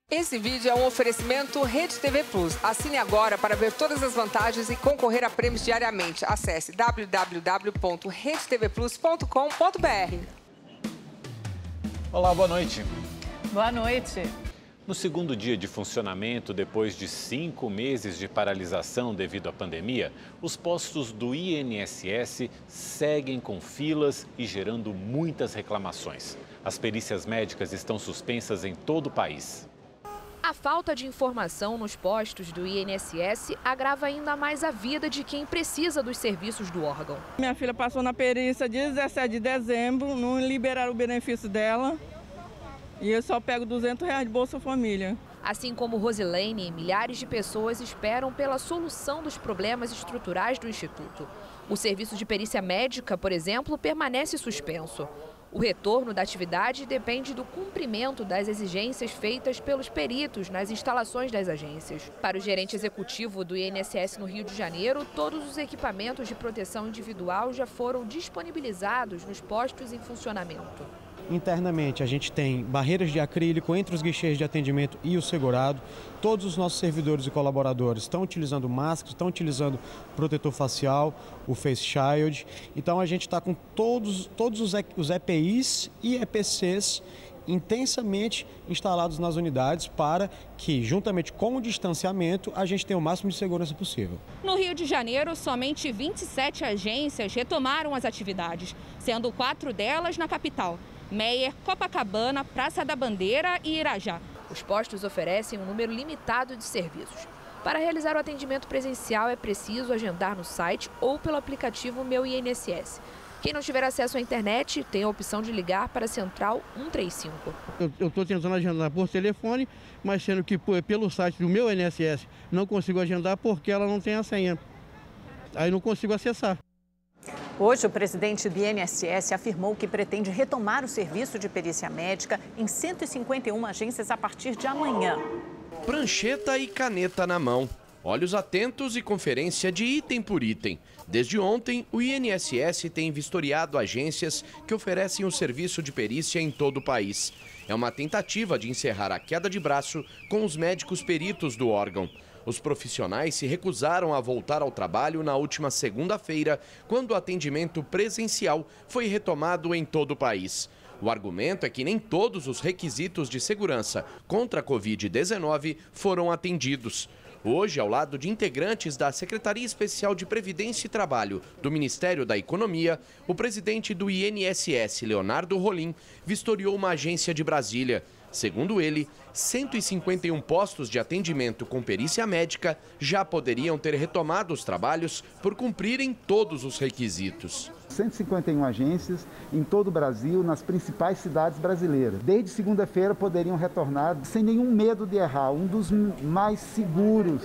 Esse vídeo é um oferecimento Rede TV Plus. Assine agora para ver todas as vantagens e concorrer a prêmios diariamente. Acesse www.redetvplus.com.br. Olá, boa noite. Boa noite. No segundo dia de funcionamento, depois de 5 meses de paralisação devido à pandemia, os postos do INSS seguem com filas e gerando muitas reclamações. As perícias médicas estão suspensas em todo o país. A falta de informação nos postos do INSS agrava ainda mais a vida de quem precisa dos serviços do órgão. Minha filha passou na perícia dia 17 de dezembro, não liberaram o benefício dela e eu só pego R$200 de Bolsa Família. Assim como Rosilene, milhares de pessoas esperam pela solução dos problemas estruturais do Instituto. O serviço de perícia médica, por exemplo, permanece suspenso. O retorno da atividade depende do cumprimento das exigências feitas pelos peritos nas instalações das agências. Para o gerente executivo do INSS no Rio de Janeiro, todos os equipamentos de proteção individual já foram disponibilizados nos postos em funcionamento. Internamente, a gente tem barreiras de acrílico entre os guichês de atendimento e o segurado. Todos os nossos servidores e colaboradores estão utilizando máscara, estão utilizando protetor facial, o Face Shield. Então, a gente está com todos os EPIs e EPCs intensamente instalados nas unidades para que, juntamente com o distanciamento, a gente tenha o máximo de segurança possível. No Rio de Janeiro, somente 27 agências retomaram as atividades, sendo 4 delas na capital: Meier, Copacabana, Praça da Bandeira e Irajá. Os postos oferecem um número limitado de serviços. Para realizar o atendimento presencial é preciso agendar no site ou pelo aplicativo Meu INSS. Quem não tiver acesso à internet tem a opção de ligar para a Central 135. Eu estou tentando agendar por telefone, mas sendo que pelo site do Meu INSS não consigo agendar porque ela não tem a senha. Aí não consigo acessar. Hoje, o presidente do INSS afirmou que pretende retomar o serviço de perícia médica em 151 agências a partir de amanhã. Prancheta e caneta na mão, olhos atentos e conferência de item por item. Desde ontem, o INSS tem vistoriado agências que oferecem o serviço de perícia em todo o país. É uma tentativa de encerrar a queda de braço com os médicos peritos do órgão. Os profissionais se recusaram a voltar ao trabalho na última segunda-feira, quando o atendimento presencial foi retomado em todo o país. O argumento é que nem todos os requisitos de segurança contra a Covid-19 foram atendidos. Hoje, ao lado de integrantes da Secretaria Especial de Previdência e Trabalho do Ministério da Economia, o presidente do INSS, Leonardo Rolim, vistoriou uma agência de Brasília. Segundo ele, 151 postos de atendimento com perícia médica já poderiam ter retomado os trabalhos por cumprirem todos os requisitos. 151 agências em todo o Brasil, nas principais cidades brasileiras. Desde segunda-feira poderiam retornar sem nenhum medo de errar, um dos mais seguros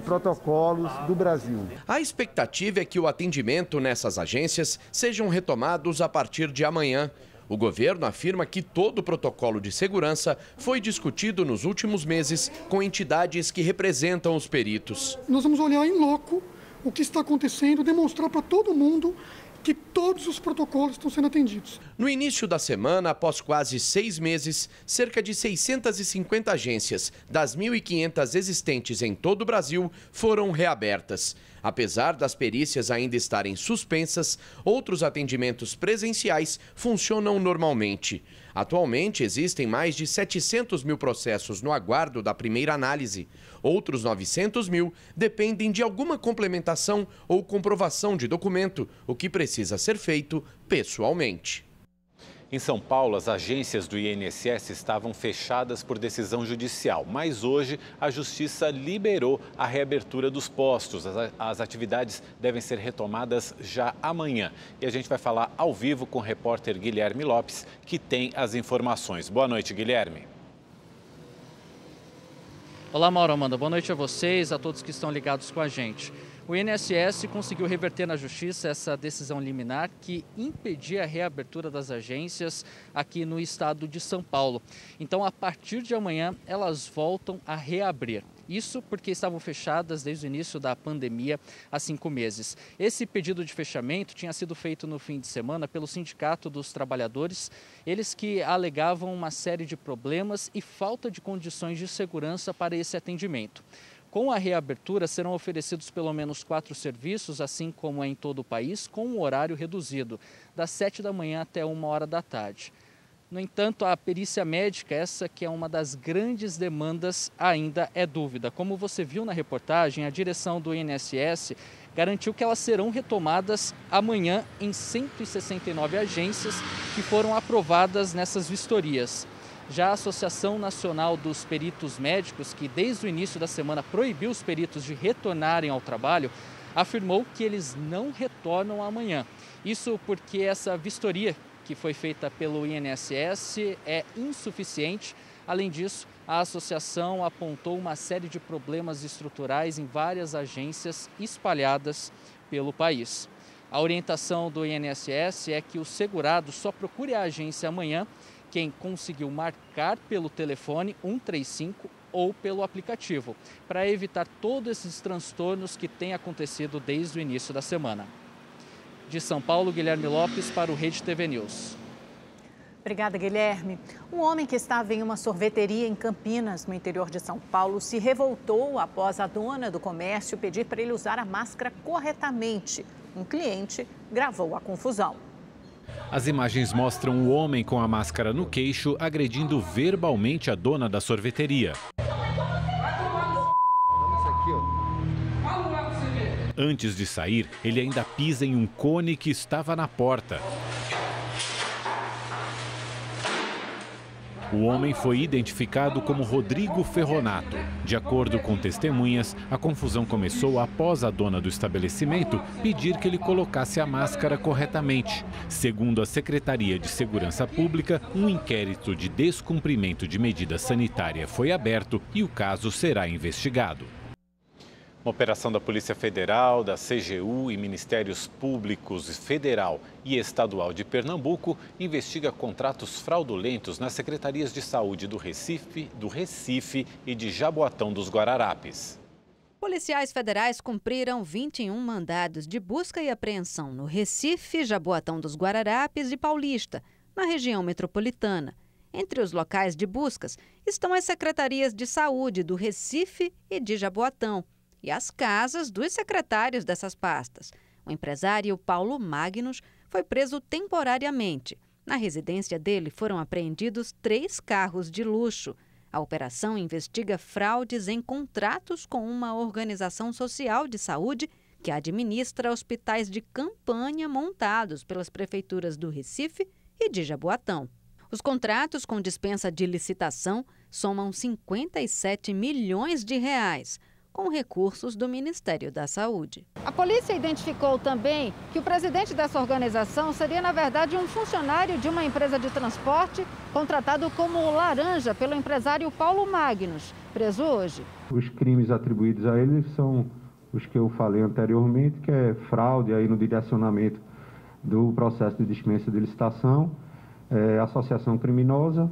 protocolos do Brasil. A expectativa é que o atendimento nessas agências sejam retomados a partir de amanhã. O governo afirma que todo o protocolo de segurança foi discutido nos últimos meses com entidades que representam os peritos. Nós vamos olhar em loco o que está acontecendo, demonstrar para todo mundo que todos os protocolos estão sendo atendidos. No início da semana, após quase 6 meses, cerca de 650 agências das 1.500 existentes em todo o Brasil foram reabertas. Apesar das perícias ainda estarem suspensas, outros atendimentos presenciais funcionam normalmente. Atualmente, existem mais de 700 mil processos no aguardo da primeira análise. Outros 900 mil dependem de alguma complementação ou comprovação de documento, o que precisa ser feito pessoalmente. Em São Paulo, as agências do INSS estavam fechadas por decisão judicial, mas hoje a Justiça liberou a reabertura dos postos. As atividades devem ser retomadas já amanhã. E a gente vai falar ao vivo com o repórter Guilherme Lopes, que tem as informações. Boa noite, Guilherme. Olá, Mauro, Amanda. Boa noite a vocês, a todos que estão ligados com a gente. O INSS conseguiu reverter na Justiça essa decisão liminar que impedia a reabertura das agências aqui no estado de São Paulo. Então, a partir de amanhã, elas voltam a reabrir. Isso porque estavam fechadas desde o início da pandemia há 5 meses. Esse pedido de fechamento tinha sido feito no fim de semana pelo Sindicato dos Trabalhadores, eles que alegavam uma série de problemas e falta de condições de segurança para esse atendimento. Com a reabertura, serão oferecidos pelo menos 4 serviços, assim como é em todo o país, com um horário reduzido, das 7 da manhã até 1 hora da tarde. No entanto, a perícia médica, essa que é uma das grandes demandas, ainda é dúvida. Como você viu na reportagem, a direção do INSS garantiu que elas serão retomadas amanhã em 169 agências que foram aprovadas nessas vistorias. Já a Associação Nacional dos Peritos Médicos, que desde o início da semana proibiu os peritos de retornarem ao trabalho, afirmou que eles não retornam amanhã. Isso porque essa vistoria que foi feita pelo INSS é insuficiente. Além disso, a associação apontou uma série de problemas estruturais em várias agências espalhadas pelo país. A orientação do INSS é que o segurado só procure a agência amanhã quem conseguiu marcar pelo telefone 135 ou pelo aplicativo, para evitar todos esses transtornos que têm acontecido desde o início da semana. De São Paulo, Guilherme Lopes para o Rede TV News. Obrigada, Guilherme. Um homem que estava em uma sorveteria em Campinas, no interior de São Paulo, se revoltou após a dona do comércio pedir para ele usar a máscara corretamente. Um cliente gravou a confusão. As imagens mostram o homem com a máscara no queixo agredindo verbalmente a dona da sorveteria. Antes de sair, ele ainda pisa em um cone que estava na porta. O homem foi identificado como Rodrigo Ferronato. De acordo com testemunhas, a confusão começou após a dona do estabelecimento pedir que ele colocasse a máscara corretamente. Segundo a Secretaria de Segurança Pública, um inquérito de descumprimento de medida sanitária foi aberto e o caso será investigado. Uma operação da Polícia Federal, da CGU e Ministérios Públicos Federal e Estadual de Pernambuco investiga contratos fraudulentos nas secretarias de saúde do Recife e de Jaboatão dos Guararapes. Policiais federais cumpriram 21 mandados de busca e apreensão no Recife, Jaboatão dos Guararapes e Paulista, na região metropolitana. Entre os locais de buscas estão as secretarias de saúde do Recife e de Jaboatão e as casas dos secretários dessas pastas. O empresário Paulo Magnus foi preso temporariamente. Na residência dele foram apreendidos 3 carros de luxo. A operação investiga fraudes em contratos com uma organização social de saúde que administra hospitais de campanha montados pelas prefeituras do Recife e de Jaboatão. Os contratos com dispensa de licitação somam 57 milhões de reais, com recursos do Ministério da Saúde. A polícia identificou também que o presidente dessa organização seria, na verdade, um funcionário de uma empresa de transporte contratado como laranja pelo empresário Paulo Magnus, preso hoje. Os crimes atribuídos a ele são os que eu falei anteriormente, que é fraude aí no direcionamento do processo de dispensa de licitação, associação criminosa,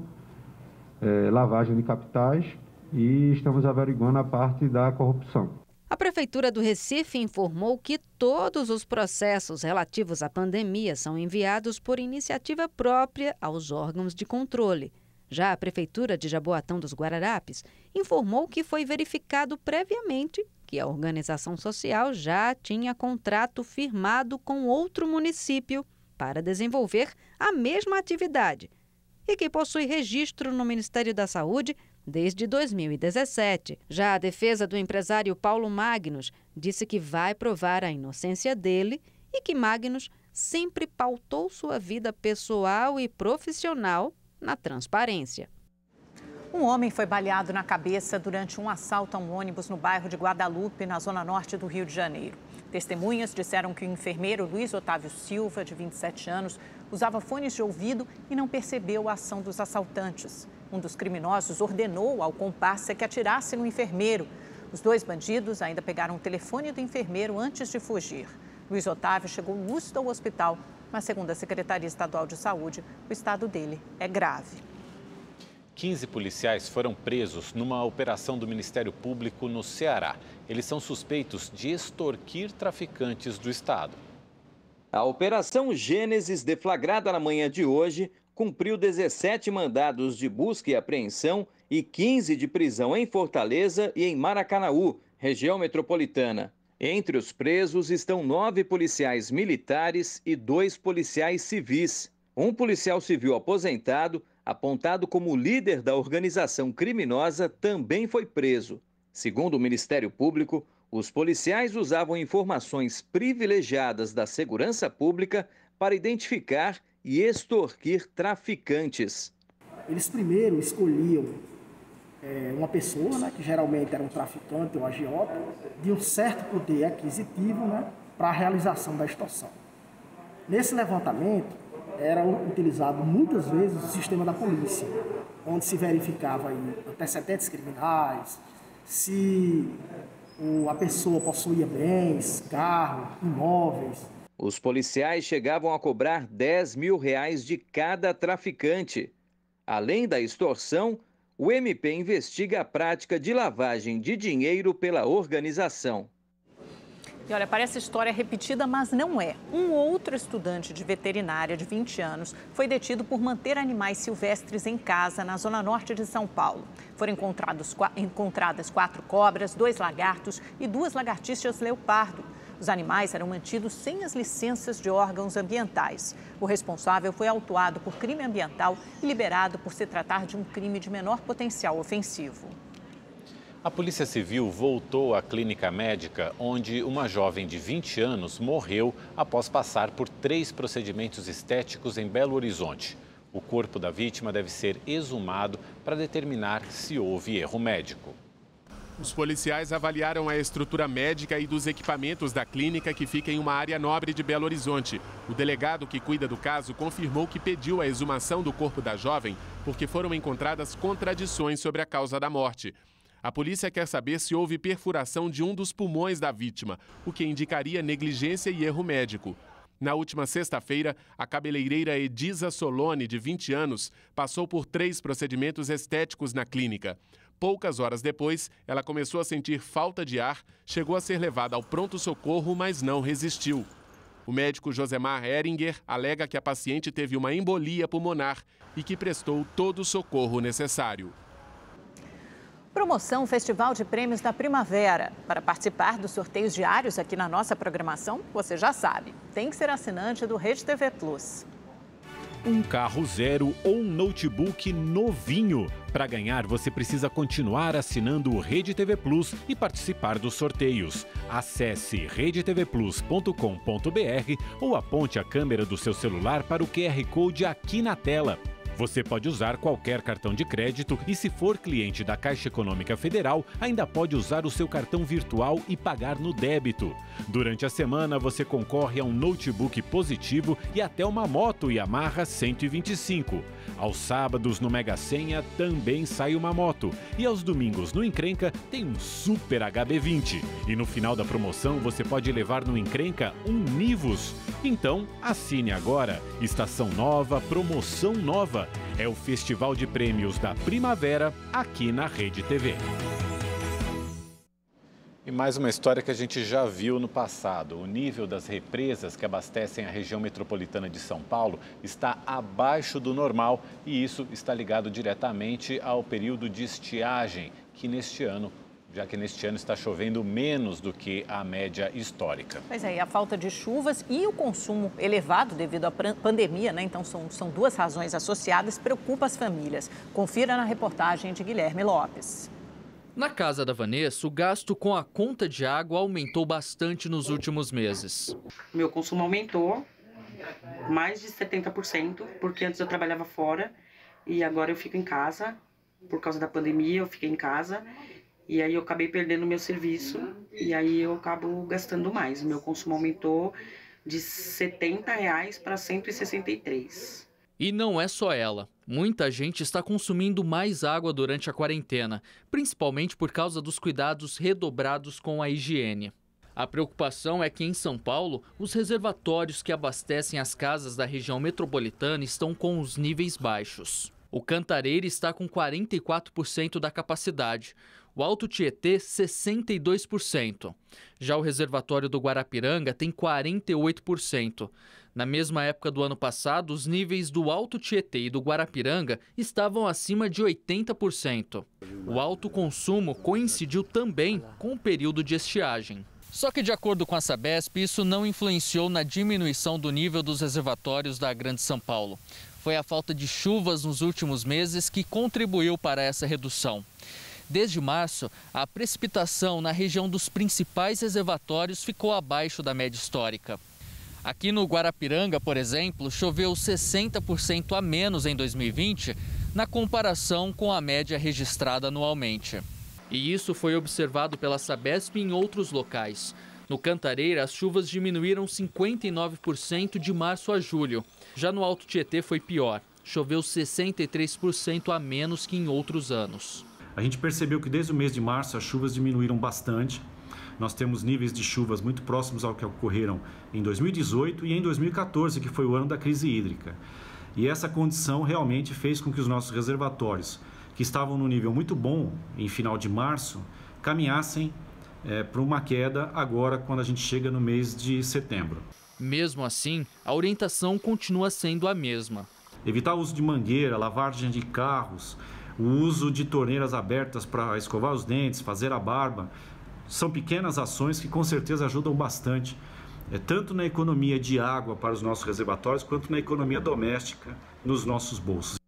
lavagem de capitais, e estamos averiguando a parte da corrupção. A Prefeitura do Recife informou que todos os processos relativos à pandemia são enviados por iniciativa própria aos órgãos de controle. Já a Prefeitura de Jaboatão dos Guararapes informou que foi verificado previamente que a organização social já tinha contrato firmado com outro município para desenvolver a mesma atividade e que possui registro no Ministério da Saúde desde 2017. Já a defesa do empresário Paulo Magnus disse que vai provar a inocência dele e que Magnus sempre pautou sua vida pessoal e profissional na transparência. Um homem foi baleado na cabeça durante um assalto a um ônibus no bairro de Guadalupe, na zona norte do Rio de Janeiro. Testemunhas disseram que o enfermeiro Luiz Otávio Silva, de 27 anos, usava fones de ouvido e não percebeu a ação dos assaltantes. Um dos criminosos ordenou ao comparsa que atirasse no enfermeiro. Os 2 bandidos ainda pegaram o telefone do enfermeiro antes de fugir. Luiz Otávio chegou lúcido ao hospital, mas segundo a Secretaria Estadual de Saúde, o estado dele é grave. 15 policiais foram presos numa operação do Ministério Público no Ceará. Eles são suspeitos de extorquir traficantes do estado. A Operação Gênesis, deflagrada na manhã de hoje, cumpriu 17 mandados de busca e apreensão e 15 de prisão em Fortaleza e em Maracanaú, região metropolitana. Entre os presos estão 9 policiais militares e 2 policiais civis. Um policial civil aposentado, apontado como líder da organização criminosa, também foi preso. Segundo o Ministério Público, os policiais usavam informações privilegiadas da segurança pública para identificar e extorquir traficantes. Eles primeiro escolhiam uma pessoa, né, que geralmente era um traficante ou agiota, de um certo poder aquisitivo, né, para a realização da extorsão. Nesse levantamento, era utilizado muitas vezes o sistema da polícia, onde se verificava aí antecedentes criminais, se a pessoa possuía bens, carro, imóveis. Os policiais chegavam a cobrar R$10 mil de cada traficante. Além da extorsão, o MP investiga a prática de lavagem de dinheiro pela organização. E olha, parece história repetida, mas não é. Um outro estudante de veterinária de 20 anos foi detido por manter animais silvestres em casa na zona norte de São Paulo. Foram encontradas 4 cobras, 2 lagartos e 2 lagartixas leopardo. Os animais eram mantidos sem as licenças de órgãos ambientais. O responsável foi autuado por crime ambiental e liberado por se tratar de um crime de menor potencial ofensivo. A Polícia Civil voltou à clínica médica onde uma jovem de 20 anos morreu após passar por 3 procedimentos estéticos em Belo Horizonte. O corpo da vítima deve ser exumado para determinar se houve erro médico. Os policiais avaliaram a estrutura médica e dos equipamentos da clínica que fica em uma área nobre de Belo Horizonte. O delegado que cuida do caso confirmou que pediu a exumação do corpo da jovem porque foram encontradas contradições sobre a causa da morte. A polícia quer saber se houve perfuração de um dos pulmões da vítima, o que indicaria negligência e erro médico. Na última sexta-feira, a cabeleireira Edisa Solone, de 20 anos, passou por 3 procedimentos estéticos na clínica. Poucas horas depois, ela começou a sentir falta de ar, chegou a ser levada ao pronto-socorro, mas não resistiu. O médico Josemar Heringer alega que a paciente teve uma embolia pulmonar e que prestou todo o socorro necessário. Promoção Festival de Prêmios da Primavera. Para participar dos sorteios diários aqui na nossa programação, você já sabe, tem que ser assinante do Rede TV Plus. Um carro zero ou um notebook novinho. Para ganhar, você precisa continuar assinando o Rede TV Plus e participar dos sorteios. Acesse redetvplus.com.br ou aponte a câmera do seu celular para o QR Code aqui na tela. Você pode usar qualquer cartão de crédito e, se for cliente da Caixa Econômica Federal, ainda pode usar o seu cartão virtual e pagar no débito. Durante a semana, você concorre a um notebook positivo e até uma moto Yamaha 125. Aos sábados, no Mega Sena, também sai uma moto. E aos domingos, no Encrenca, tem um Super HB20. E no final da promoção, você pode levar no Encrenca um Nivus. Então, assine agora. Estação nova, promoção nova. É o Festival de Prêmios da Primavera, aqui na Rede TV. E mais uma história que a gente já viu no passado. O nível das represas que abastecem a região metropolitana de São Paulo está abaixo do normal e isso está ligado diretamente ao período de estiagem, que neste ano está chovendo menos do que a média histórica. Pois é, e a falta de chuvas e o consumo elevado devido à pandemia, né? Então são 2 razões associadas, preocupa as famílias. Confira na reportagem de Guilherme Lopes. Na casa da Vanessa, o gasto com a conta de água aumentou bastante nos últimos meses. Meu consumo aumentou mais de 70%, porque antes eu trabalhava fora e agora eu fico em casa. Por causa da pandemia, eu fiquei em casa. E aí eu acabei perdendo o meu serviço e aí eu acabo gastando mais. O meu consumo aumentou de R$ 70 para R$ 163. E não é só ela. Muita gente está consumindo mais água durante a quarentena, principalmente por causa dos cuidados redobrados com a higiene. A preocupação é que em São Paulo, os reservatórios que abastecem as casas da região metropolitana estão com os níveis baixos. O Cantareira está com 44% da capacidade, o Alto Tietê 62%. Já o reservatório do Guarapiranga tem 48%. Na mesma época do ano passado, os níveis do Alto Tietê e do Guarapiranga estavam acima de 80%. O alto consumo coincidiu também com o período de estiagem. Só que, de acordo com a Sabesp, isso não influenciou na diminuição do nível dos reservatórios da Grande São Paulo. Foi a falta de chuvas nos últimos meses que contribuiu para essa redução. Desde março, a precipitação na região dos principais reservatórios ficou abaixo da média histórica. Aqui no Guarapiranga, por exemplo, choveu 60% a menos em 2020, na comparação com a média registrada anualmente. E isso foi observado pela Sabesp em outros locais. No Cantareira, as chuvas diminuíram 59% de março a julho. Já no Alto Tietê foi pior. Choveu 63% a menos que em outros anos. A gente percebeu que desde o mês de março as chuvas diminuíram bastante. Nós temos níveis de chuvas muito próximos ao que ocorreram em 2018 e em 2014, que foi o ano da crise hídrica. E essa condição realmente fez com que os nossos reservatórios, que estavam no nível muito bom em final de março, caminhassem para uma queda agora quando a gente chega no mês de setembro. Mesmo assim, a orientação continua sendo a mesma. Evitar o uso de mangueira, lavagem de carros, o uso de torneiras abertas para escovar os dentes, fazer a barba, são pequenas ações que com certeza ajudam bastante, tanto na economia de água para os nossos reservatórios, quanto na economia doméstica nos nossos bolsos.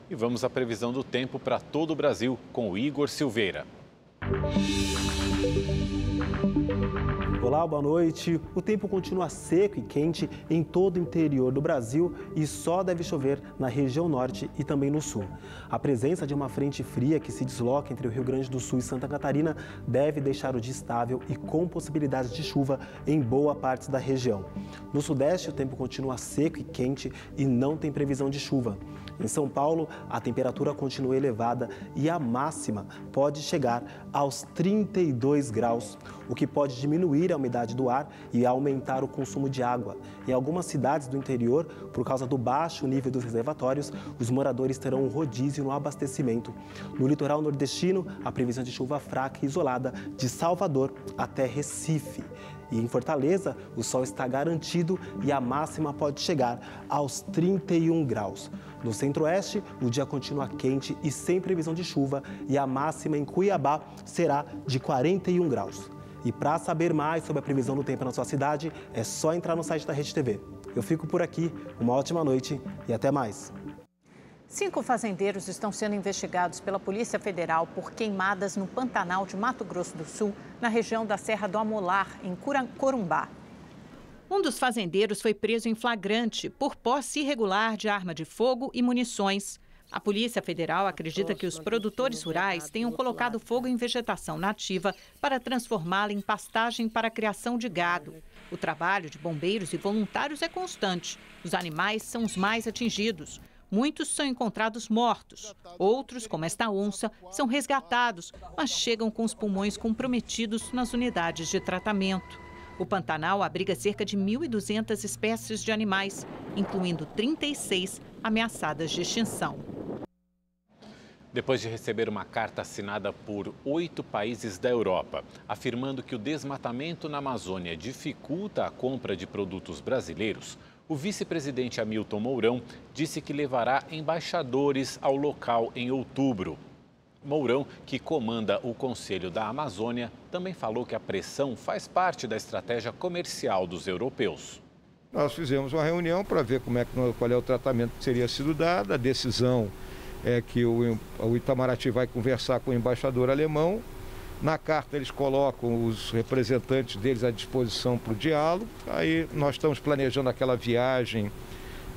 E vamos à previsão do tempo para todo o Brasil com o Igor Silveira. Olá, boa noite. O tempo continua seco e quente em todo o interior do Brasil e só deve chover na região norte e também no sul. A presença de uma frente fria que se desloca entre o Rio Grande do Sul e Santa Catarina deve deixar o dia estável e com possibilidades de chuva em boa parte da região. No sudeste, o tempo continua seco e quente e não tem previsão de chuva. Em São Paulo, a temperatura continua elevada e a máxima pode chegar aos 32 graus, o que pode diminuir a umidade do ar e aumentar o consumo de água. Em algumas cidades do interior, por causa do baixo nível dos reservatórios, os moradores terão um rodízio no abastecimento. No litoral nordestino, a previsão de chuva fraca e isolada de Salvador até Recife. E em Fortaleza, o sol está garantido e a máxima pode chegar aos 31 graus. No centro-oeste, o dia continua quente e sem previsão de chuva e a máxima em Cuiabá será de 41 graus. E para saber mais sobre a previsão do tempo na sua cidade, é só entrar no site da Rede TV. Eu fico por aqui, uma ótima noite e até mais. 5 fazendeiros estão sendo investigados pela Polícia Federal por queimadas no Pantanal de Mato Grosso do Sul, na região da Serra do Amolar, em Corumbá. Um dos fazendeiros foi preso em flagrante por posse irregular de arma de fogo e munições. A Polícia Federal acredita que os produtores rurais tenham colocado fogo em vegetação nativa para transformá-la em pastagem para a criação de gado. O trabalho de bombeiros e voluntários é constante. Os animais são os mais atingidos. Muitos são encontrados mortos. Outros, como esta onça, são resgatados, mas chegam com os pulmões comprometidos nas unidades de tratamento. O Pantanal abriga cerca de 1.200 espécies de animais, incluindo 36 ameaçadas de extinção. Depois de receber uma carta assinada por 8 países da Europa, afirmando que o desmatamento na Amazônia dificulta a compra de produtos brasileiros, o vice-presidente Hamilton Mourão disse que levará embaixadores ao local em outubro. Mourão, que comanda o Conselho da Amazônia, também falou que a pressão faz parte da estratégia comercial dos europeus. Nós fizemos uma reunião para ver qual é o tratamento que seria sido dado. A decisão é que o Itamaraty vai conversar com o embaixador alemão. Na carta eles colocam os representantes deles à disposição para o diálogo. Aí nós estamos planejando aquela viagem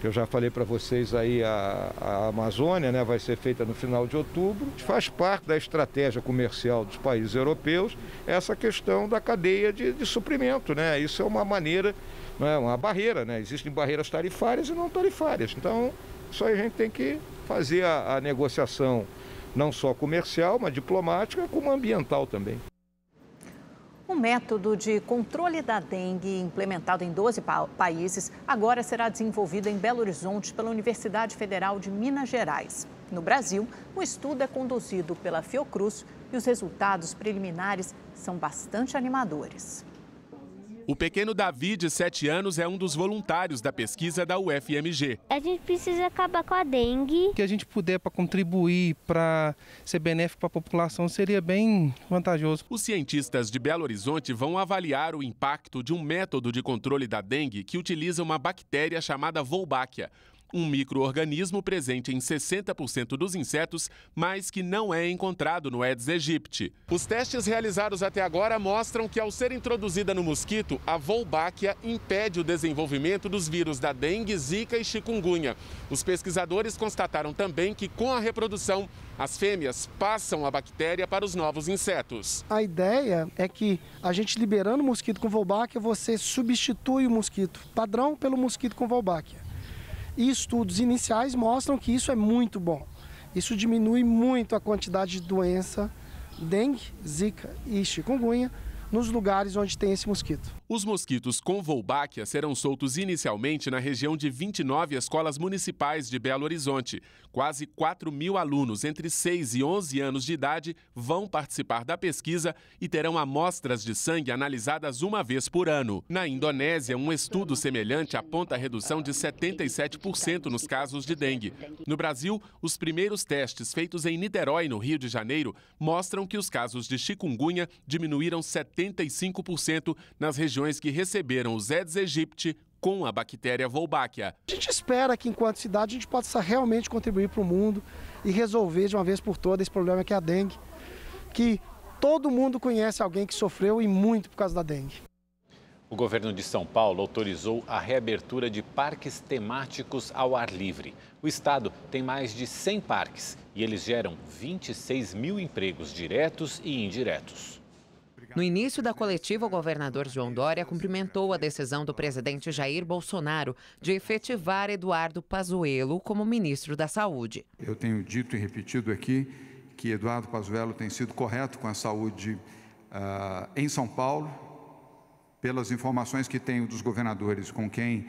que eu já falei para vocês aí, a Amazônia, né, vai ser feita no final de outubro. Faz parte da estratégia comercial dos países europeus essa questão da cadeia de suprimento, né? Isso é uma maneira, não é uma barreira, né? Existem barreiras tarifárias e não tarifárias. Então, isso aí a gente tem que fazer a negociação não só comercial, mas diplomática, como ambiental também. O método de controle da dengue, implementado em 12 países, agora será desenvolvido em Belo Horizonte pela Universidade Federal de Minas Gerais. No Brasil, o estudo é conduzido pela Fiocruz e os resultados preliminares são bastante animadores. O pequeno Davi, de 7 anos, é um dos voluntários da pesquisa da UFMG. A gente precisa acabar com a dengue. O que a gente puder para contribuir, para ser benéfico para a população, seria bem vantajoso. Os cientistas de Belo Horizonte vão avaliar o impacto de um método de controle da dengue que utiliza uma bactéria chamada Wolbachia, um micro-organismo presente em 60% dos insetos, mas que não é encontrado no Aedes aegypti. Os testes realizados até agora mostram que, ao ser introduzida no mosquito, a Wolbachia impede o desenvolvimento dos vírus da dengue, zika e chikungunya. Os pesquisadores constataram também que, com a reprodução, as fêmeas passam a bactéria para os novos insetos. A ideia é que a gente liberando o mosquito com Wolbachia, você substitui o mosquito padrão pelo mosquito com Wolbachia. E estudos iniciais mostram que isso é muito bom. Isso diminui muito a quantidade de doença, dengue, zika e chikungunya, nos lugares onde tem esse mosquito. Os mosquitos com Wolbachia serão soltos inicialmente na região de 29 escolas municipais de Belo Horizonte. Quase 4.000 alunos entre 6 e 11 anos de idade vão participar da pesquisa e terão amostras de sangue analisadas uma vez por ano. Na Indonésia, um estudo semelhante aponta a redução de 77% nos casos de dengue. No Brasil, os primeiros testes feitos em Niterói, no Rio de Janeiro, mostram que os casos de chikungunya diminuíram 75% nas regiões que receberam os Aedes aegypti com a bactéria Wolbachia. A gente espera que, enquanto cidade, a gente possa realmente contribuir para o mundo e resolver de uma vez por todas esse problema que é a dengue, que todo mundo conhece alguém que sofreu e muito por causa da dengue. O governo de São Paulo autorizou a reabertura de parques temáticos ao ar livre. O estado tem mais de 100 parques e eles geram 26 mil empregos diretos e indiretos. No início da coletiva, o governador João Dória cumprimentou a decisão do presidente Jair Bolsonaro de efetivar Eduardo Pazuello como ministro da Saúde. Eu tenho dito e repetido aqui que Eduardo Pazuello tem sido correto com a saúde em São Paulo, pelas informações que tenho dos governadores com quem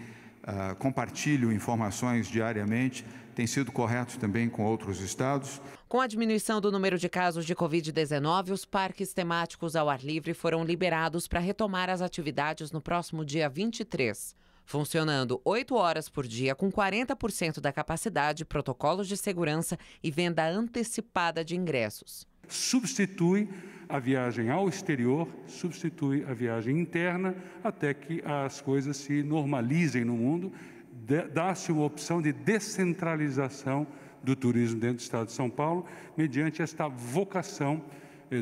compartilho informações diariamente, tem sido correto também com outros estados. Com a diminuição do número de casos de Covid-19, os parques temáticos ao ar livre foram liberados para retomar as atividades no próximo dia 23. Funcionando 8 horas por dia, com 40% da capacidade, protocolos de segurança e venda antecipada de ingressos. Substitui a viagem ao exterior, substitui a viagem interna, até que as coisas se normalizem no mundo. Dá-se uma opção de descentralização do turismo dentro do Estado de São Paulo, mediante esta vocação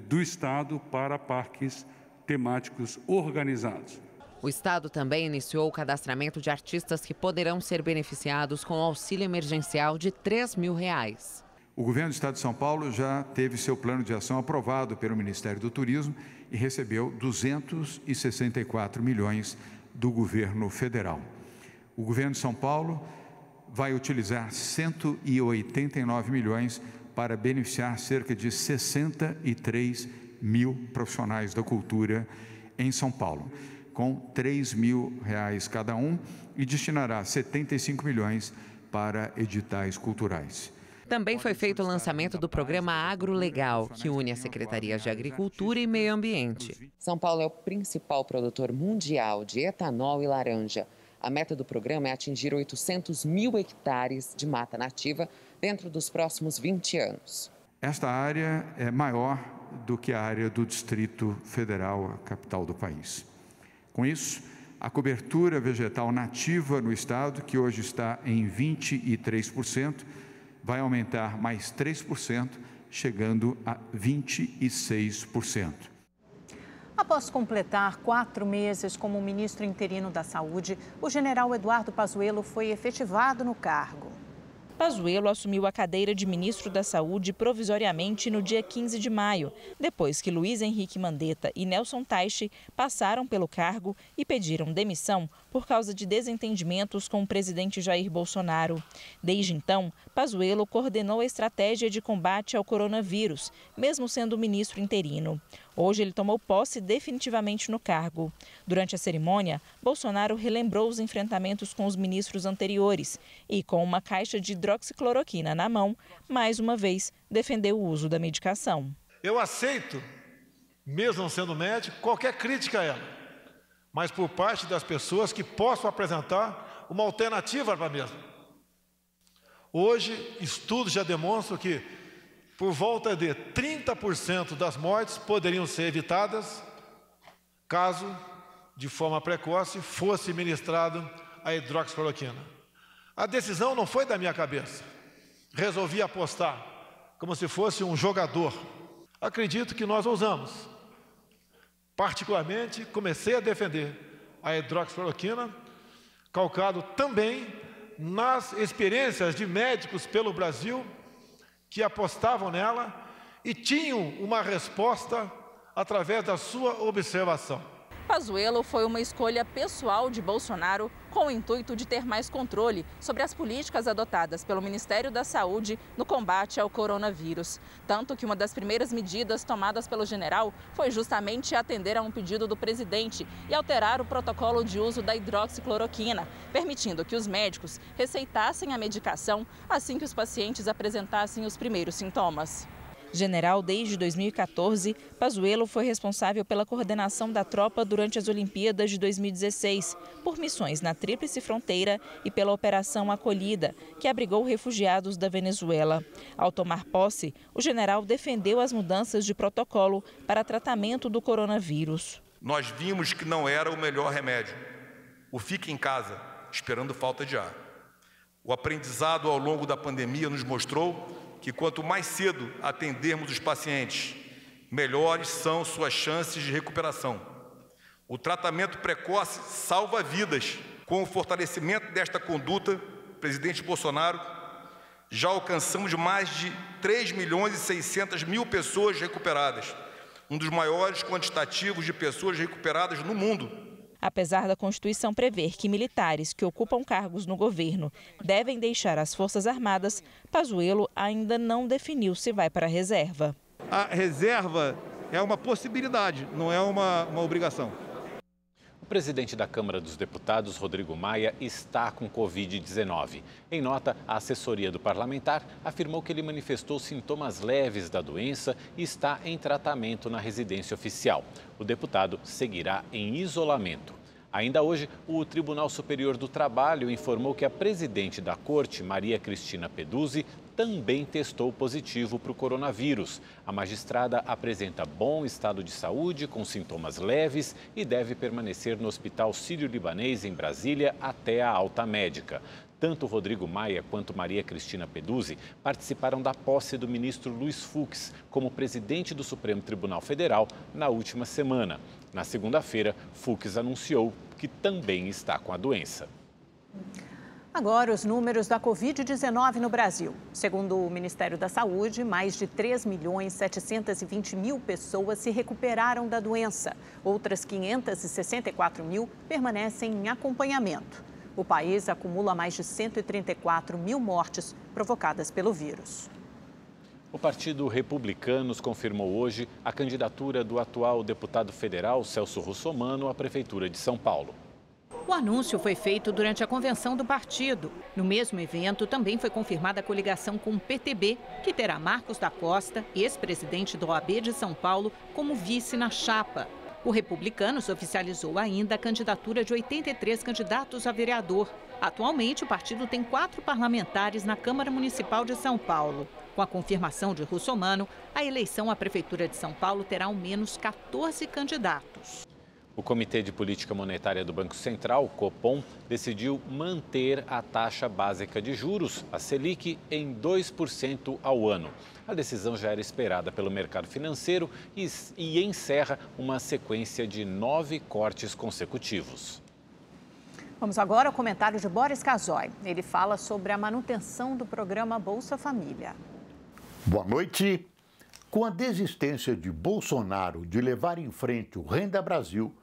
do Estado para parques temáticos organizados. O Estado também iniciou o cadastramento de artistas que poderão ser beneficiados com o auxílio emergencial de R$ 3.000. O governo do Estado de São Paulo já teve seu plano de ação aprovado pelo Ministério do Turismo e recebeu 264 milhões do governo federal. O governo de São Paulo vai utilizar 189 milhões para beneficiar cerca de 63 mil profissionais da cultura em São Paulo, com R$ 3.000 cada um, e destinará 75 milhões para editais culturais. Também foi feito o lançamento do programa AgroLegal, que une as secretarias de Agricultura e Meio Ambiente. São Paulo é o principal produtor mundial de etanol e laranja. A meta do programa é atingir 800 mil hectares de mata nativa dentro dos próximos 20 anos. Esta área é maior do que a área do Distrito Federal, a capital do país. Com isso, a cobertura vegetal nativa no estado, que hoje está em 23%, vai aumentar mais 3%, chegando a 26%. Após completar 4 meses como ministro interino da Saúde, o general Eduardo Pazuello foi efetivado no cargo. Pazuello assumiu a cadeira de ministro da Saúde provisoriamente no dia 15 de maio, depois que Luiz Henrique Mandetta e Nelson Teich passaram pelo cargo e pediram demissão por causa de desentendimentos com o presidente Jair Bolsonaro. Desde então, Pazuello coordenou a estratégia de combate ao coronavírus, mesmo sendo ministro interino. Hoje ele tomou posse definitivamente no cargo. Durante a cerimônia, Bolsonaro relembrou os enfrentamentos com os ministros anteriores e, com uma caixa de hidroxicloroquina na mão, mais uma vez defendeu o uso da medicação. Eu aceito, mesmo não sendo médico, qualquer crítica a ela, mas por parte das pessoas que possam apresentar uma alternativa para a mesma. Hoje, estudos já demonstram que por volta de 30% das mortes poderiam ser evitadas caso, de forma precoce, fosse ministrado a hidroxicloroquina. A decisão não foi da minha cabeça. Resolvi apostar como se fosse um jogador. Acredito que nós ousamos. Particularmente, comecei a defender a hidroxicloroquina, calcado também nas experiências de médicos pelo Brasil que apostavam nela e tinham uma resposta através da sua observação. Pazuello foi uma escolha pessoal de Bolsonaro com o intuito de ter mais controle sobre as políticas adotadas pelo Ministério da Saúde no combate ao coronavírus. Tanto que uma das primeiras medidas tomadas pelo general foi justamente atender a um pedido do presidente e alterar o protocolo de uso da hidroxicloroquina, permitindo que os médicos receitassem a medicação assim que os pacientes apresentassem os primeiros sintomas. General desde 2014, Pazuello foi responsável pela coordenação da tropa durante as Olimpíadas de 2016, por missões na Tríplice Fronteira e pela Operação Acolhida, que abrigou refugiados da Venezuela. Ao tomar posse, o general defendeu as mudanças de protocolo para tratamento do coronavírus. Nós vimos que não era o melhor remédio. O fique em casa, esperando falta de ar. O aprendizado ao longo da pandemia nos mostrou que quanto mais cedo atendermos os pacientes, melhores são suas chances de recuperação. O tratamento precoce salva vidas. Com o fortalecimento desta conduta, presidente Bolsonaro, já alcançamos mais de 3.600.000 pessoas recuperadas, um dos maiores quantitativos de pessoas recuperadas no mundo. Apesar da Constituição prever que militares que ocupam cargos no governo devem deixar as Forças Armadas, Pazuello ainda não definiu se vai para a reserva. A reserva é uma possibilidade, não é uma obrigação. O presidente da Câmara dos Deputados, Rodrigo Maia, está com Covid-19. Em nota, a assessoria do parlamentar afirmou que ele manifestou sintomas leves da doença e está em tratamento na residência oficial. O deputado seguirá em isolamento. Ainda hoje, o Tribunal Superior do Trabalho informou que a presidente da Corte, Maria Cristina Peduzzi, também testou positivo para o coronavírus. A magistrada apresenta bom estado de saúde, com sintomas leves e deve permanecer no Hospital Sírio-Libanês, em Brasília, até a alta médica. Tanto Rodrigo Maia quanto Maria Cristina Peduzzi participaram da posse do ministro Luiz Fux como presidente do Supremo Tribunal Federal na última semana. Na segunda-feira, Fux anunciou que também está com a doença. Agora, os números da Covid-19 no Brasil. Segundo o Ministério da Saúde, mais de 3.720.000 pessoas se recuperaram da doença. Outras 564.000 permanecem em acompanhamento. O país acumula mais de 134.000 mortes provocadas pelo vírus. O Partido Republicanos confirmou hoje a candidatura do atual deputado federal Celso Russomano à Prefeitura de São Paulo. O anúncio foi feito durante a convenção do partido. No mesmo evento, também foi confirmada a coligação com o PTB, que terá Marcos da Costa, ex-presidente da OAB de São Paulo, como vice na chapa. O Republicanos oficializou ainda a candidatura de 83 candidatos a vereador. Atualmente, o partido tem 4 parlamentares na Câmara Municipal de São Paulo. Com a confirmação de Russomano, a eleição à Prefeitura de São Paulo terá ao menos 14 candidatos. O Comitê de Política Monetária do Banco Central, Copom, decidiu manter a taxa básica de juros, a Selic, em 2% ao ano. A decisão já era esperada pelo mercado financeiro e encerra uma sequência de 9 cortes consecutivos. Vamos agora ao comentário de Boris Casoy. Ele fala sobre a manutenção do programa Bolsa Família. Boa noite. Com a desistência de Bolsonaro de levar em frente o Renda Brasil,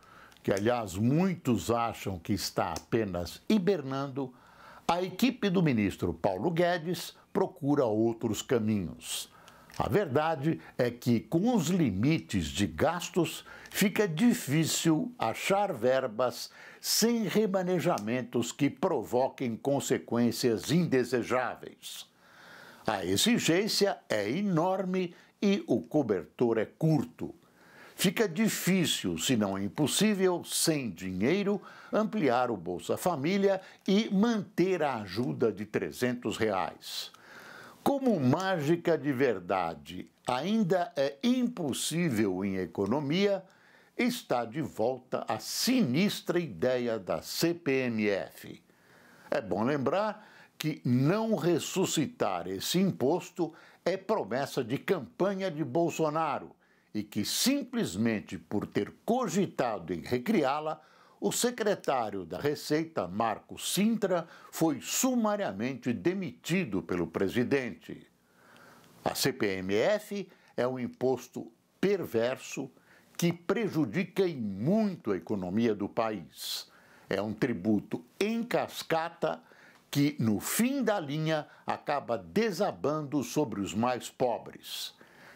que, aliás, muitos acham que está apenas hibernando, a equipe do ministro Paulo Guedes procura outros caminhos. A verdade é que, com os limites de gastos, fica difícil achar verbas sem remanejamentos que provoquem consequências indesejáveis. A exigência é enorme e o cobertor é curto. Fica difícil, se não impossível, sem dinheiro, ampliar o Bolsa Família e manter a ajuda de R$300. Como mágica de verdade ainda é impossível em economia, está de volta a sinistra ideia da CPMF. É bom lembrar que não ressuscitar esse imposto é promessa de campanha de Bolsonaro e que, simplesmente por ter cogitado em recriá-la, o secretário da Receita, Marco Sintra, foi sumariamente demitido pelo presidente. A CPMF é um imposto perverso que prejudica em muito a economia do país. É um tributo em cascata que, no fim da linha, acaba desabando sobre os mais pobres.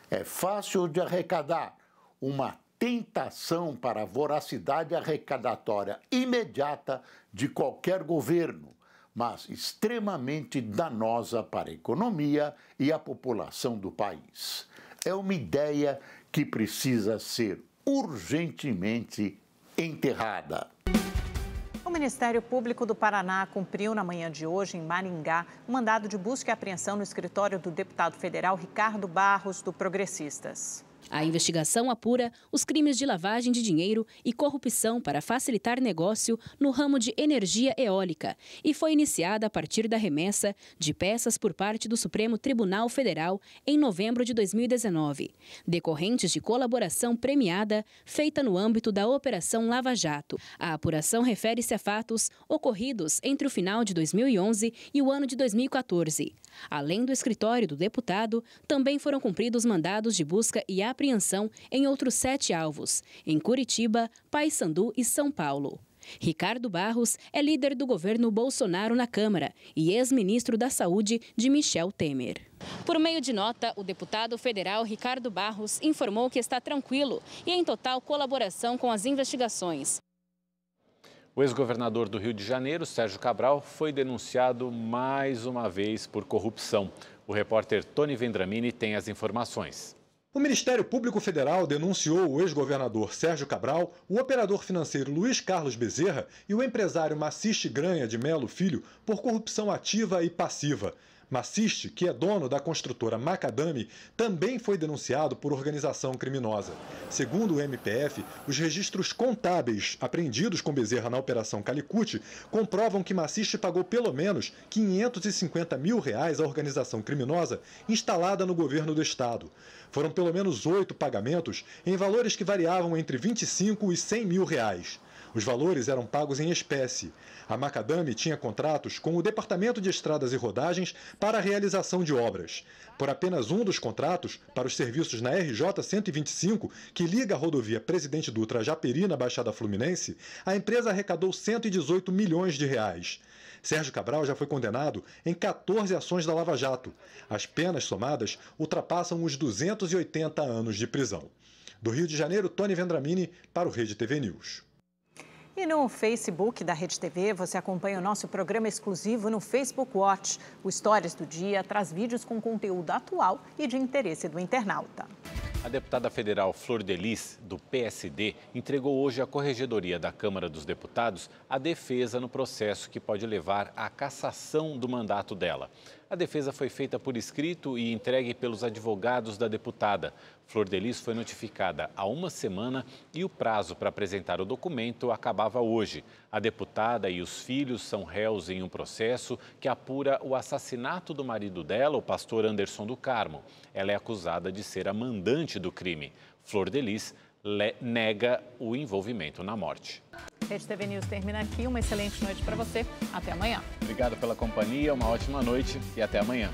É fácil de arrecadar, uma tentação para a voracidade arrecadatória imediata de qualquer governo, mas extremamente danosa para a economia e a população do país. É uma ideia que precisa ser urgentemente enterrada. O Ministério Público do Paraná cumpriu na manhã de hoje, em Maringá, um mandado de busca e apreensão no escritório do deputado federal Ricardo Barros, do Progressistas. A investigação apura os crimes de lavagem de dinheiro e corrupção para facilitar negócio no ramo de energia eólica e foi iniciada a partir da remessa de peças por parte do Supremo Tribunal Federal em novembro de 2019, decorrentes de colaboração premiada feita no âmbito da Operação Lava Jato. A apuração refere-se a fatos ocorridos entre o final de 2011 e o ano de 2014. Além do escritório do deputado, também foram cumpridos mandados de busca e apreensão em outros 7 alvos, em Curitiba, Paysandu e São Paulo. Ricardo Barros é líder do governo Bolsonaro na Câmara e ex-ministro da Saúde de Michel Temer. Por meio de nota, o deputado federal Ricardo Barros informou que está tranquilo e em total colaboração com as investigações. O ex-governador do Rio de Janeiro, Sérgio Cabral, foi denunciado mais uma vez por corrupção. O repórter Tony Vendramini tem as informações. O Ministério Público Federal denunciou o ex-governador Sérgio Cabral, o operador financeiro Luiz Carlos Bezerra e o empresário Maciste Granha de Melo Filho por corrupção ativa e passiva. Maciste, que é dono da construtora Macadame, também foi denunciado por organização criminosa. Segundo o MPF, os registros contábeis apreendidos com Bezerra na Operação Calicut comprovam que Maciste pagou pelo menos R$ 550 mil à organização criminosa instalada no governo do estado. Foram pelo menos 8 pagamentos em valores que variavam entre R$ 25 e R$ 100 mil. Os valores eram pagos em espécie. A Macadame tinha contratos com o Departamento de Estradas e Rodagens para a realização de obras. Por apenas um dos contratos, para os serviços na RJ 125, que liga a rodovia Presidente Dutra a Japeri, na Baixada Fluminense, a empresa arrecadou R$ 118 milhões. Sérgio Cabral já foi condenado em 14 ações da Lava Jato. As penas somadas ultrapassam os 280 anos de prisão. Do Rio de Janeiro, Tony Vendramini para o Rede TV News. E no Facebook da Rede TV, você acompanha o nosso programa exclusivo no Facebook Watch. O Stories do Dia traz vídeos com conteúdo atual e de interesse do internauta. A deputada federal Flor de Lis, do PSD, entregou hoje à Corregedoria da Câmara dos Deputados a defesa no processo que pode levar à cassação do mandato dela. A defesa foi feita por escrito e entregue pelos advogados da deputada. Flor de Lis foi notificada há uma semana e o prazo para apresentar o documento acabava hoje. A deputada e os filhos são réus em um processo que apura o assassinato do marido dela, o pastor Anderson do Carmo. Ela é acusada de ser a mandante do crime. Flor de Lis nega o envolvimento na morte. Rede TV News termina aqui. Uma excelente noite para você. Até amanhã. Obrigado pela companhia, uma ótima noite e até amanhã.